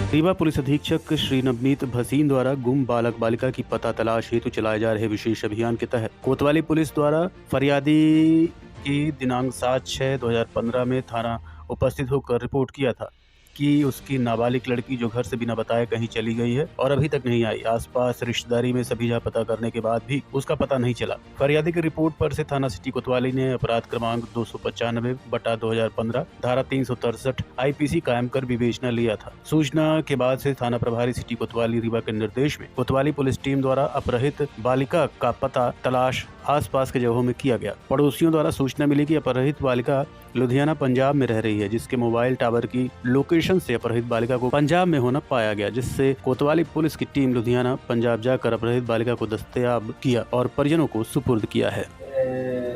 Rewa police अधीक्षक श्री नवनीत भसीन द्वारा गुम बालक बालिका की पता तलाश हेतु चलाए जा रहे विशेष अभियान के तहत कोतवाली पुलिस द्वारा फरियादी की दिनांक 7/6/2015 में थाना उपस्थित होकर रिपोर्ट किया था कि उसकी नाबालिग लड़की जो घर से बिना बताए कहीं चली गई है और अभी तक नहीं आई। आसपास रिश्तेदारी में सभी जगह पता करने के बाद भी उसका पता नहीं चला। फरियादी की रिपोर्ट पर से थाना सिटी कोतवाली ने अपराध क्रमांक 295/2015 धारा 363 IPC कायम कर विवेचना लिया था। सूचना के बाद से थाना प्रभारी सिटी कोतवाली रीवा के निर्देश में कोतवाली पुलिस टीम द्वारा अपहृत बालिका का पता तलाश आसपास के जगहों में किया गया। पड़ोसियों द्वारा सूचना मिली कि अपहृत बालिका लुधियाना पंजाब में रह रही है, जिसके मोबाइल टावर की लोकेशन से अपहृत बालिका को पंजाब में होना पाया गया, जिससे कोतवाली पुलिस की टीम लुधियाना पंजाब जाकर अपहृत बालिका को दस्तयाब किया और परिजनों को सुपुर्द किया है।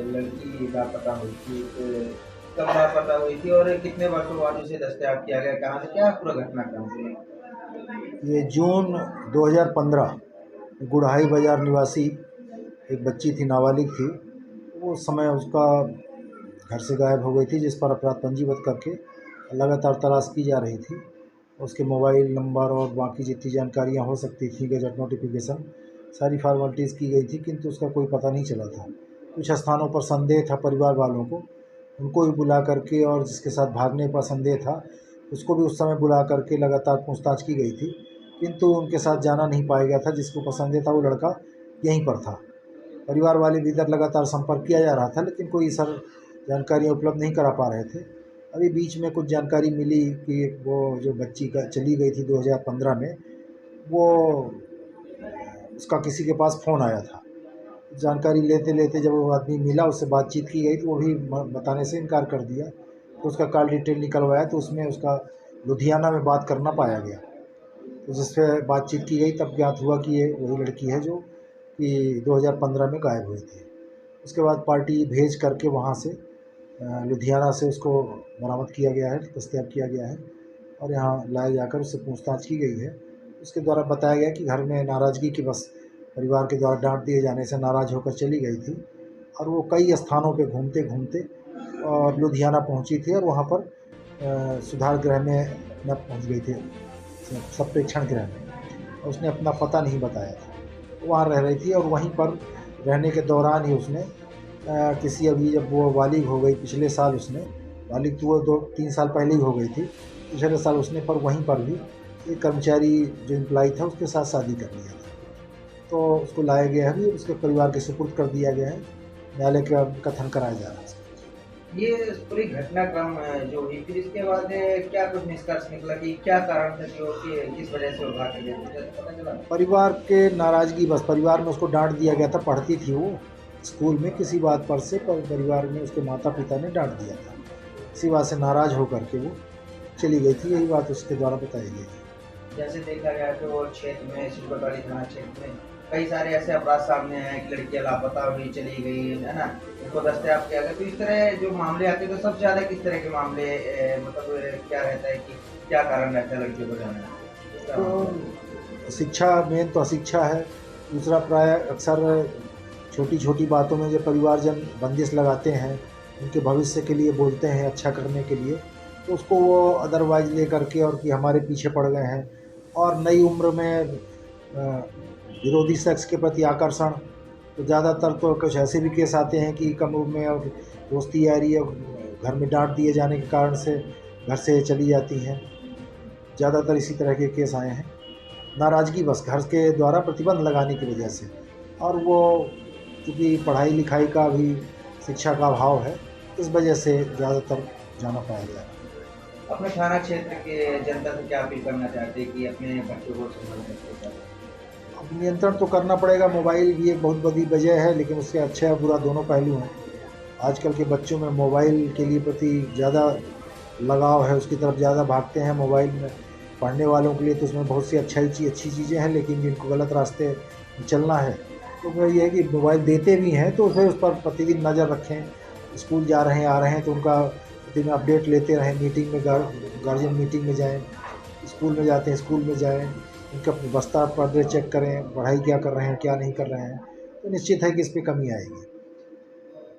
लड़की लापता हुई थी, कब लापता हुई थी और कितने वर्षों बाद उसे दस्तयाब किया गया, कहाँ से, क्या पूरा घटनाक्रम से? ये जून 2015 गुड़हाई बाजार निवासी एक बच्ची थी, नाबालिग थी। वो समय उसका घर से गायब हो गई थी, जिस पर अपराध पंजीबद्ध करके लगातार तलाश की जा रही थी। उसके मोबाइल नंबर और बाकी जितनी जानकारियां हो सकती थी, गजट नोटिफिकेशन, सारी फॉर्मेलिटीज़ की गई थी, किंतु उसका कोई पता नहीं चला था। कुछ स्थानों पर संदेह था परिवार वालों को, उनको भी बुला करके, और जिसके साथ भागने पर संदेह था उसको भी उस समय बुला करके लगातार पूछताछ की गई थी, किंतु उनके साथ जाना नहीं पाया गया था। जिसको ऊपर संदेह था वो लड़का यहीं पर था। परिवार वाले भी इधर लगातार संपर्क किया जा रहा था, लेकिन कोई सर जानकारियाँ उपलब्ध नहीं करा पा रहे थे। अभी बीच में कुछ जानकारी मिली कि वो जो बच्ची का चली गई थी 2015 में, वो उसका किसी के पास फ़ोन आया था। जानकारी लेते लेते जब वो आदमी मिला, उससे बातचीत की गई, तो वो भी बताने से इनकार कर दिया। तो उसका कॉल डिटेल निकलवाया, तो उसमें उसका लुधियाना में बात करना पाया गया। तो जिससे बातचीत की गई, तब ज्ञात हुआ कि ये वही लड़की है जो कि 2015 में गायब हुई थी। उसके बाद पार्टी भेज करके वहाँ से लुधियाना से उसको बरामद किया गया है, दस्तयाब किया गया है और यहाँ लाया जाकर उससे पूछताछ की गई है। उसके द्वारा बताया गया कि घर में नाराज़गी की बस परिवार के द्वारा डांट दिए जाने से नाराज़ होकर चली गई थी, और वो कई स्थानों पे घूमते घूमते और लुधियाना पहुंची थी, और वहाँ पर सुधार गृह में न पहुंच गई थी, सब प्रेक्षण गृह में, और उसने अपना पता नहीं बताया था। वहाँ रह रही थी, और वहीं पर रहने के दौरान ही उसने किसी, अभी जब वो बालिग हो गई पिछले साल, उसने बालिग तो वो 2-3 साल पहले ही हो गई थी, पिछले साल उसने पर वहीं पर भी एक कर्मचारी जो एम्प्लॉय था उसके साथ शादी कर लिया था। तो उसको लाया गया है, अभी उसके परिवार के सुपुर्द कर दिया गया है, न्यायालय का कथन कराया जा रहा है। ये पूरी घटनाक्रम जो हुई, फिर इसके बाद क्या कुछ निष्कर्ष निकला कि क्या कारण था जो कि किस वजह से वो भाग गई, पता चला? परिवार के नाराज़गी, बस परिवार में उसको डांट दिया गया था। पढ़ती थी वो स्कूल में किसी बात पर से, पर परिवार में उसके माता पिता ने डांट दिया था। इसी बात से नाराज़ होकर के वो चली गई थी, यही बात उसके द्वारा बताई गई थी। जैसे देखा गया कि वो क्षेत्र में, सिलवटवाली थाना क्षेत्र में कई सारे ऐसे अपराध सामने आए कि लड़कियां लापता हुई चली गई है ना, उसको दस्तयाब किया गया। तो इस तरह जो मामले आते हैं, तो सबसे ज़्यादा किस तरह के मामले, मतलब क्या रहता है कि क्या कारण रहता है लड़कियों को जाना? तो शिक्षा मेन तो अशिक्षा है। दूसरा, प्राय अक्सर छोटी छोटी बातों में जो परिवारजन बंदिश लगाते हैं, उनके भविष्य के लिए बोलते हैं, अच्छा करने के लिए, तो उसको वो अदरवाइज ले करके, और कि हमारे पीछे पड़ गए हैं, और नई उम्र में विरोधी सेक्स के प्रति आकर्षण। तो ज़्यादातर तो कुछ ऐसे भी केस आते हैं कि कम उम्र में और दोस्ती यारी और घर में डांट दिए जाने के कारण से घर से चली जाती हैं। ज़्यादातर इसी तरह के केस आए हैं। नाराज़गी बस घर के द्वारा प्रतिबंध लगाने की वजह से, और वो क्योंकि पढ़ाई लिखाई का भी, शिक्षा का अभाव है, इस वजह से ज़्यादातर जाना पाया गया। अपने थाना क्षेत्र के जनता से क्या अपील करना चाहते हैं कि अपने बच्चों को संभाल सकते? अब नियंत्रण तो करना पड़ेगा। मोबाइल भी एक बहुत बड़ी वजह है, लेकिन उसके अच्छे और बुरा दोनों पहलू हैं। आजकल के बच्चों में मोबाइल के लिए प्रति ज़्यादा लगाव है, उसकी तरफ ज़्यादा भागते हैं। मोबाइल में पढ़ने वालों के लिए तो उसमें बहुत सी अच्छी चीज़ें हैं, लेकिन जिनको गलत रास्ते चलना है, तो वो ये है कि मोबाइल देते भी हैं तो फिर उस पर प्रतिदिन नज़र रखें। स्कूल जा रहे हैं, आ रहे हैं, तो उनका प्रतिदिन अपडेट लेते रहें। मीटिंग में गार्जियन मीटिंग में जाएँ, स्कूल में जाते हैं स्कूल में जाएँ, उनका बस्ता पर चेक करें, पढ़ाई क्या कर रहे हैं, क्या नहीं कर रहे हैं, तो निश्चित है कि इस पर कमी आएगी।